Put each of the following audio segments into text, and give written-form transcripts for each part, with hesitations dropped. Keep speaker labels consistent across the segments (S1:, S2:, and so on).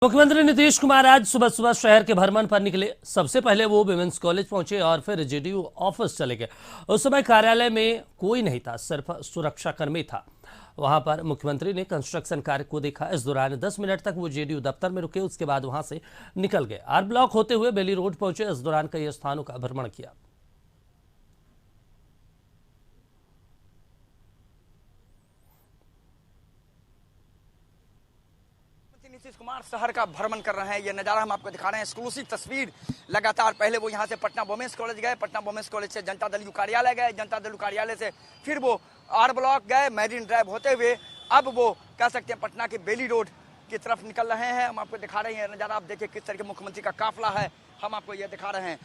S1: मुख्यमंत्री नीतीश कुमार आज सुबह सुबह शहर के भ्रमण पर निकले। सबसे पहले वो विमेंस कॉलेज पहुंचे और फिर जेडीयू ऑफिस चले गए। उस समय कार्यालय में कोई नहीं था, सिर्फ सुरक्षाकर्मी था। वहां पर मुख्यमंत्री ने कंस्ट्रक्शन कार्य को देखा। इस दौरान 10 मिनट तक वो जेडीयू दफ्तर में रुके, उसके बाद वहां से निकल गए। आर ब्लॉक होते हुए बेली रोड पहुंचे। इस दौरान कई स्थानों का भ्रमण किया।
S2: नीतीश कुमार शहर का भ्रमण कर रहे हैं। ये नजारा हम आपको दिखा रहे हैं, एक्सक्लूसिव तस्वीर। लगातार पहले वो यहाँ से पटना वुमेन्स कॉलेज गए, पटना वुमेन्स कॉलेज से जनता दल यू कार्यालय गए, जनता दल यू कार्यालय से फिर वो आर ब्लॉक गए, मैरीन ड्राइव होते हुए अब वो कह सकते हैं पटना के बेली रोड की तरफ निकल रहे हैं। हम आपको दिखा रहे हैं नजारा। आप देखिए किस तरह के मुख्यमंत्री का काफिला है, हम आपको ये दिखा रहे हैं।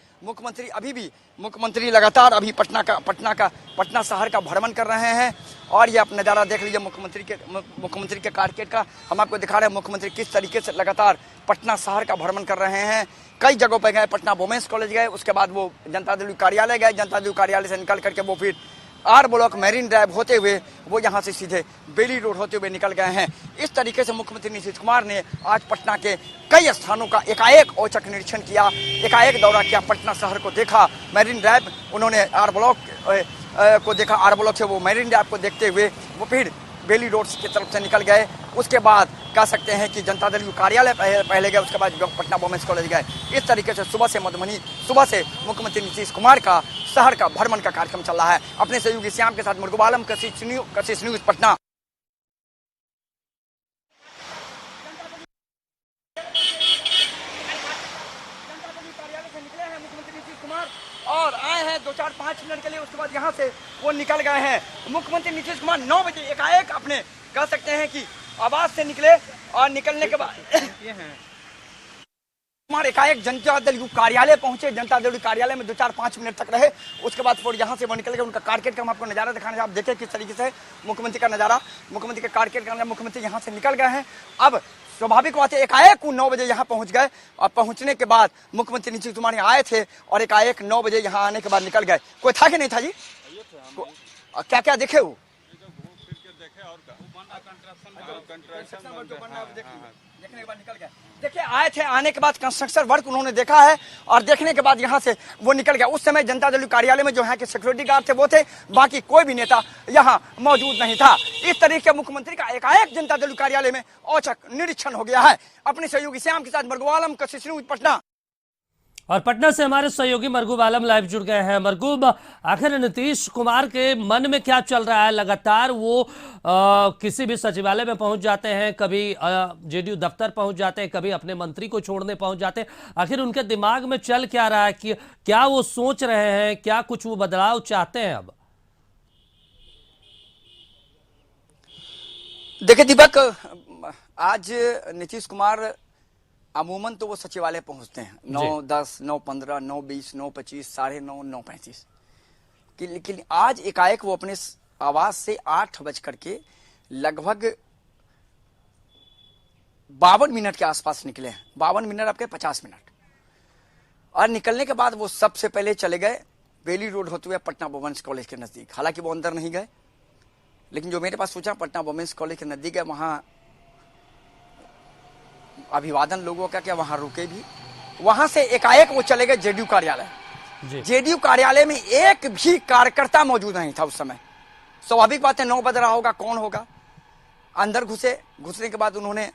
S2: मुख्यमंत्री लगातार अभी पटना शहर का भ्रमण कर रहे हैं। और ये आप नज़ारा देख लीजिए मुख्यमंत्री के कारकेट का। हम आपको दिखा रहे हैं मुख्यमंत्री किस तरीके से लगातार पटना शहर का भ्रमण कर रहे हैं। कई जगहों पर गए, पटना वुमेन्स कॉलेज गए, उसके बाद वो जनता दल कार्यालय गए, जनता दल कार्यालय से निकल करके वो फिर आर ब्लॉक मैरीन ड्राइव होते हुए वो यहाँ से सीधे बेली रोड होते हुए निकल गए हैं। इस तरीके से मुख्यमंत्री नीतीश कुमार ने आज पटना के कई स्थानों का एकाएक औचक निरीक्षण किया, एकाएक दौरा किया, पटना शहर को देखा। मैरीन ड्राइव उन्होंने आर ब्लॉक को देखा, आर ब्लॉक से वो मैरीन ड्राइव को देखते हुए वो फिर बेली रोड की तरफ से निकल गए। उसके बाद कह सकते हैं कि जनता दल कार्यालय पहले गए, उसके बाद पटना वुमेन्स कॉलेज गए। इस तरीके से सुबह से मुख्यमंत्री नीतीश कुमार का शहर का भ्रमण का कार्यक्रम चल रहा है। अपने सहयोगी श्याम के साथ मृगुब आलम, कशिश न्यूज पटना। और आए हैं 2-4-5 मिनट के लिए, उसके बाद यहाँ से वो निकल गए हैं। मुख्यमंत्री नीतीश कुमार 9 बजे एकाएक अपने कह सकते हैं कि आवास से निकले और निकलने के बाद कुमार एकाएक जनता दल कार्यालय पहुंचे। जनता दल कार्यालय में 2-4-5 मिनट तक रहे, उसके बाद फिर यहाँ से वो निकल गए। उनका कारकेट का हम आपको नजारा दिखाने, आप देखें किस तरीके से मुख्यमंत्री का नजारा, मुख्यमंत्री के कारकेट का। मुख्यमंत्री यहाँ से निकल गए हैं। अब स्वाभाविक बात है, एकाएक 9 बजे यहाँ पहुंच गए और पहुंचने के बाद मुख्यमंत्री नीतीश कुमार यहाँ आए थे और एकाएक 9 बजे यहाँ आने के बाद निकल गए। कोई था कि नहीं था जी? क्या क्या देखे वो? देखने के बाद निकल गए। देखिए आए थे, आने के बाद कंस्ट्रक्शन वर्क उन्होंने देखा है और देखने के बाद यहाँ से वो निकल गया। उस समय जनता दल कार्यालय में जो है कि सिक्योरिटी गार्ड थे वो थे, बाकी कोई भी नेता यहाँ मौजूद नहीं था। इस तरीके मुख्यमंत्री का एकाएक जनता दल कार्यालय में औचक निरीक्षण हो गया है। अपने सहयोगी श्याम के साथ मृगुब आलम, कशिश न्यूज पटना।
S1: और पटना से हमारे सहयोगी मरगूब आलम लाइव जुड़ गए हैं। मरगूब, आखिर नीतीश कुमार के मन में क्या चल रहा है? लगातार वो किसी भी सचिवालय में पहुंच जाते हैं, कभी जेडीयू दफ्तर पहुंच जाते हैं, कभी अपने मंत्री को छोड़ने पहुंच जाते हैं। आखिर उनके दिमाग में चल क्या रहा है? कि क्या वो सोच रहे हैं, क्या कुछ वो बदलाव चाहते हैं? अब
S2: देखिए दीपक, आज नीतीश कुमार अमूमन तो वो सचिवालय पहुंचते हैं 9:10, 9:15, 9:20, 9:25, 9:30, 9:35 लेकिन आज एकाएक वो अपने आवास से 8 बज करके लगभग 52 मिनट के आसपास निकले हैं। 52 मिनट आपके 50 मिनट। और निकलने के बाद वो सबसे पहले चले गए बेली रोड होते हुए पटना वुमेन्स कॉलेज के नजदीक। हालांकि वो अंदर नहीं गए, लेकिन जो मेरे पास सूचना पटना वुमेन्स कॉलेज के नजदीक है, वहां अभिवादन लोगों का, क्या वहां रुके भी। वहां से एकाएक वो चले गए जेडीयू कार्यालय। जेडीयू कार्यालय में एक भी कार्यकर्ता मौजूद नहीं था उस समय। स्वाभाविक बात है, 9 बज रहा होगा, कौन होगा। अंदर घुसने के बाद उन्होंने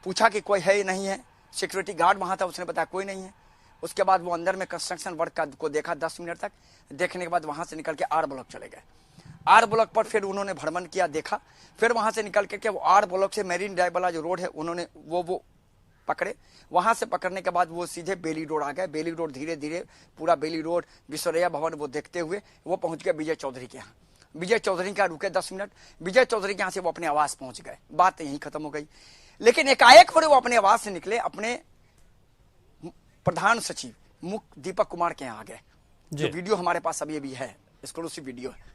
S2: पूछा कि कोई है नहीं है। सिक्योरिटी गार्ड वहां था, उसने बताया कोई नहीं है। उसके बाद वो अंदर में कंस्ट्रक्शन वर्क को देखा 10 मिनट तक। देखने के बाद वहां से निकल के आर ब्लॉक चले गए। आर ब्लॉक पर फिर उन्होंने भ्रमण किया, देखा। फिर वहां से निकल के वो आर ब्लॉक से मैरीन ड्राइव वाला जो रोड है उन्होंने वो पकड़े। वहां से पकड़ने के बाद वो सीधे बेली रोड आ गए। बेली रोड धीरे धीरे पूरा बेली रोड, विश्वरैया भवन वो देखते हुए वो पहुंच गए विजय चौधरी के यहाँ। विजय चौधरी का रुके 10 मिनट। विजय चौधरी के यहाँ से वो अपने आवास पहुंच गए। बात यहीं खत्म हो गई। लेकिन एकाएक फिर वो अपने आवास से निकले, अपने प्रधान सचिव दीपक कुमार के यहाँ आ गए। जो वीडियो हमारे पास अभी भी है, एक्सक्लूसिव वीडियो है।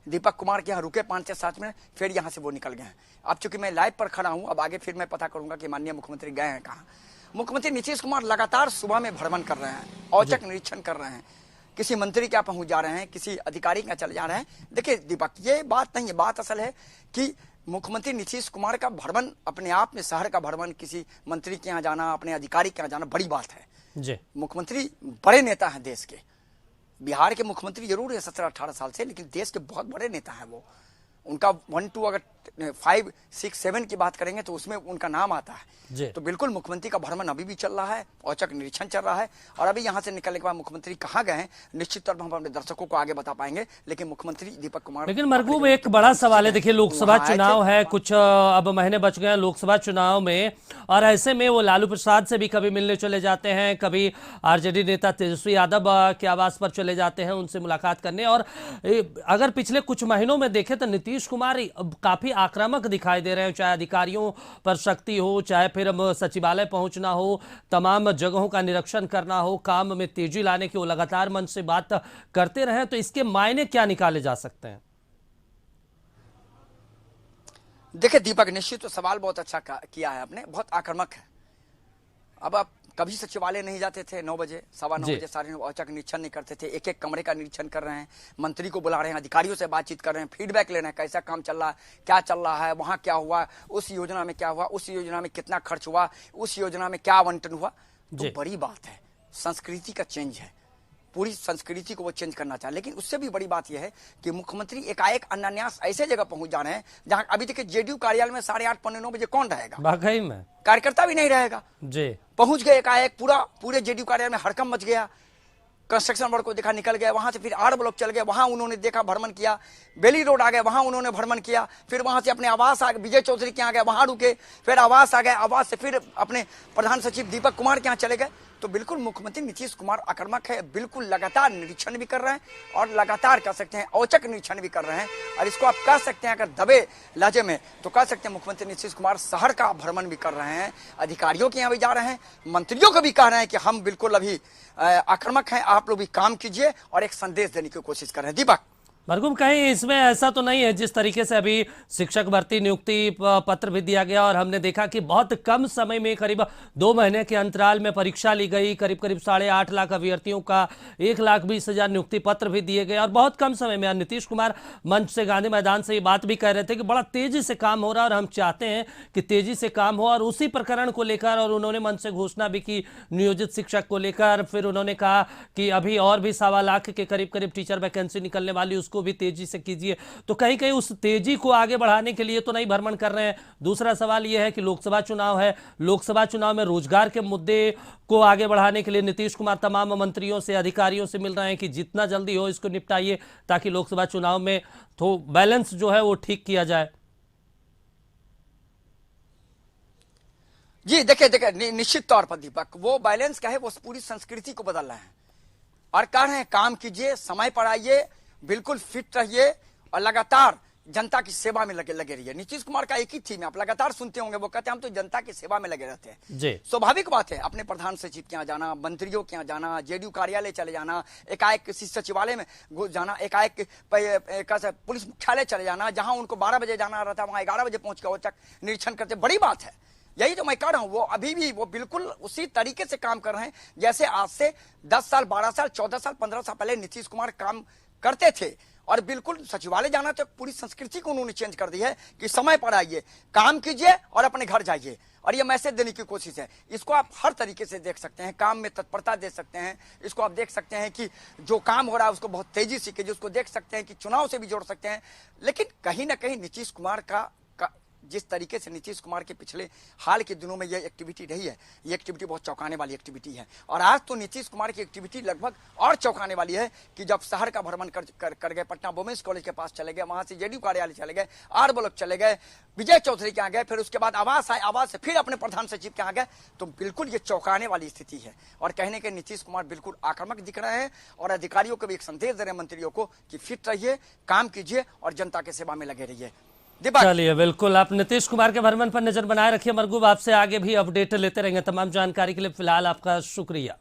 S2: दीपक कुमार के यहाँ रुके 5 से 7 मिनट, फिर यहाँ से वो निकल गए हैं। अब चूंकि मैं लाइव पर खड़ा हूं, अब आगे फिर मैं पता करूंगा कि माननीय मुख्यमंत्री गए हैं कहाँ। मुख्यमंत्री नीतीश कुमार लगातार सुबह में भ्रमण कर रहे हैं, औचक निरीक्षण कर रहे हैं। किसी मंत्री क्या पहुंच जा रहे हैं, किसी अधिकारी क्या चले जा रहे हैं। देखिए दीपक, ये बात नहीं है, बात असल है कि मुख्यमंत्री नीतीश कुमार का भ्रमण अपने आप में, शहर का भ्रमण, किसी मंत्री के यहाँ जाना, अपने अधिकारी के यहाँ जाना बड़ी बात है
S1: जी।
S2: मुख्यमंत्री बड़े नेता हैं देश के। बिहार के मुख्यमंत्री जरूर है 17-18 साल से, लेकिन देश के बहुत बड़े नेता हैं वो। उनका 1 2 अगर 5 6 7 की बात करेंगे तो उसमें उनका नाम आता है। तो बिल्कुल मुख्यमंत्री का भ्रमण अभी भी चल रहा है, औचक निरीक्षण चल रहा है। और अभी यहाँ से निकलने के बाद मुख्यमंत्री कहाँ गए हैं निश्चित तौर पर हम अपने दर्शकों को आगे बता पाएंगे। लेकिन मुख्यमंत्री दीपक कुमार,
S1: लेकिन मरगूब एक बड़ा सवाल है, देखिए लोकसभा चुनाव है, कुछ अब महीने बच गए हैं लोकसभा चुनाव में, और ऐसे में वो लालू प्रसाद से भी कभी मिलने चले जाते हैं, कभी आरजेडी नेता तेजस्वी यादव के आवास पर चले जाते हैं उनसे मुलाकात करने। और अगर पिछले कुछ महीनों में देखें तो नीतीश कुमार काफी आक्रामक दिखाई दे रहे हैं, चाहे अधिकारियों पर शक्ति हो, चाहे फिर सचिवालय पहुंचना हो, तमाम जगहों का निरीक्षण करना हो, काम में तेजी लाने की वो लगातार मन से बात करते रहे। तो इसके मायने क्या निकाले जा सकते हैं?
S2: देखिए दीपक, निश्चित तो सवाल बहुत अच्छा किया है आपने, बहुत आक्रामक है। अब आप कभी सचिवालय नहीं जाते थे 9 बजे, 9:15 बजे, 9:30 औचक निरीक्षण नहीं करते थे। एक एक कमरे का निरीक्षण कर रहे हैं, मंत्री को बुला रहे हैं, अधिकारियों से बातचीत कर रहे हैं, फीडबैक ले रहे हैं, कैसा काम चल रहा है, क्या चल रहा है, वहां क्या हुआ, उस योजना में क्या हुआ, उस योजना में कितना खर्च हुआ, उस योजना में क्या आवंटन हुआ। तो बड़ी बात है, संस्कृति का चेंज है, पूरी संस्कृति को वो चेंज करना चाहे। लेकिन उससे भी बड़ी बात यह है कि मुख्यमंत्री एकाएक अनायास ऐसे जगह पहुंच जा रहे हैं जहां अभी देखिए जेडीयू कार्यालय में 8:30 पौने 9 बजे कौन रहेगा,
S1: वाकई में
S2: कार्यकर्ता भी नहीं रहेगा
S1: जी।
S2: पहुंच गए एकाएक, पूरे जेडीयू कार्यालय में हड़कंप मच गया। कंस्ट्रक्शन वर्क को देखा, निकल गया वहां से, फिर आर ब्लॉक चल गए, वहां उन्होंने देखा, भ्रमण किया, बेली रोड आ गए, वहां उन्होंने भ्रमण किया, फिर वहां से अपने आवास आ गए, विजय चौधरी के यहाँ गए, वहां रुके, फिर आवास आ गए, आवास से फिर अपने प्रधान सचिव दीपक कुमार के यहाँ चले गए। तो बिल्कुल मुख्यमंत्री नीतीश कुमार आक्रामक है, बिल्कुल लगातार निरीक्षण भी कर रहे हैं और लगातार कह सकते हैं औचक निरीक्षण भी कर रहे हैं। और इसको आप कह सकते हैं अगर दबे लहजे में तो कह सकते हैं मुख्यमंत्री नीतीश कुमार शहर का भ्रमण भी कर रहे हैं, अधिकारियों के यहाँ भी जा रहे हैं, मंत्रियों को भी कह रहे हैं कि हम बिल्कुल अभी आक्रामक हैं, आप लोग भी काम कीजिए, और एक संदेश देने की कोशिश कर रहे हैं। दीपक,
S1: मरगूम कहीं इसमें ऐसा तो नहीं है जिस तरीके से अभी शिक्षक भर्ती नियुक्ति पत्र भी दिया गया और हमने देखा कि बहुत कम समय में करीब 2 महीने के अंतराल में परीक्षा ली गई, करीब 8.5 लाख अभ्यर्थियों का 1,20,000 नियुक्ति पत्र भी दिए गए और बहुत कम समय में। नीतीश कुमार मंच से, गांधी मैदान से ये बात भी कह रहे थे कि बड़ा तेजी से काम हो रहा है और हम चाहते हैं कि तेजी से काम हो। और उसी प्रकरण को लेकर और उन्होंने मंच से घोषणा भी की नियोजित शिक्षक को लेकर। फिर उन्होंने कहा कि अभी और भी 1.25 लाख के करीब टीचर वैकेंसी निकलने वाली, उसको भी तेजी से कीजिए। तो कहीं कहीं उस तेजी को आगे बढ़ाने के लिए तो नहीं भ्रमण कर रहे हैं। दूसरा सवाल यह है कि लोकसभा चुनाव है, लोकसभा चुनाव में रोजगार के मुद्दे को आगे बढ़ाने के लिए नीतीश कुमार तमाम मंत्रियों से, अधिकारियों से मिल रहे हैं कि जितना जल्दी हो इसको निपटाइए ताकि लोकसभा चुनाव में तो बैलेंस जो है वो ठीक किया जाए।
S2: जी देखिए निश्चित तौर पर दीपक, वो बैलेंस क्या है, वो पूरी संस्कृति को बदल रहे हैं और कह रहे हैं काम कीजिए, समय पर आइए, बिल्कुल फिट रहिए और लगातार जनता की सेवा में लगे रहिए। नीतीश कुमार का एक ही थीम है, आप लगातार सुनते होंगे, वो कहते हैं हम तो जनता की सेवा में लगे रहते हैं। स्वाभाविक बात है, अपने प्रधान सचिव के यहाँ जाना, मंत्रियों के यहाँ जाना, जेडीयू कार्यालय चले जाना, एकाएक किसी सचिवालय में जाना, एकाएक पुलिस मुख्यालय चले जाना, जहां उनको 12 बजे जाना रहता है वहां 11 बजे पहुंच कर औचक निरीक्षण करते, बड़ी बात है। यही तो मैं कह रहा हूं, वो अभी भी वो बिल्कुल उसी तरीके से काम कर रहे हैं जैसे आज से 10 साल, 12 साल, 14 साल, 15 साल पहले नीतीश कुमार काम करते थे। और बिल्कुल सचिवालय जाना तो पूरी संस्कृति को उन्होंने चेंज कर दी है कि समय पर आइए, काम कीजिए और अपने घर जाइए, और ये मैसेज देने की कोशिश है। इसको आप हर तरीके से देख सकते हैं, काम में तत्परता दे सकते हैं, इसको आप देख सकते हैं कि जो काम हो रहा है उसको बहुत तेजी से कीजिए, उसको देख सकते हैं कि चुनाव से भी जोड़ सकते हैं। लेकिन कहीं ना कहीं नीतीश कुमार का जिस तरीके से नीतीश कुमार के पिछले हाल के दिनों में ये एक्टिविटी रही है, ये एक्टिविटी बहुत चौंकाने वाली एक्टिविटी है। और आज तो नीतीश कुमार की एक्टिविटी लगभग और चौंकाने वाली है कि जब शहर का भ्रमण कर गए, पटना वुमेन्स कॉलेज के पास चले गए, वहां से जेडीयू कार्यालय चले गए, आर ब्लॉक चले गए, विजय चौधरी के यहाँ गए, फिर उसके बाद आवास आए, आवास से फिर अपने प्रधान सचिव के यहाँ गए, तो बिल्कुल ये चौंकाने वाली स्थिति है। और कहने के नीतीश कुमार बिल्कुल आक्रामक दिख रहे हैं और अधिकारियों को भी एक संदेश दे रहे हैं, मंत्रियों को, कि फिट रहिए, काम कीजिए और जनता की सेवा में लगे रहिए।
S1: चलिए, बिल्कुल आप नीतीश कुमार के भ्रमण पर नजर बनाए रखिए। मरगूब, आपसे आगे भी अपडेट लेते रहेंगे। तमाम जानकारी के लिए फिलहाल आपका शुक्रिया।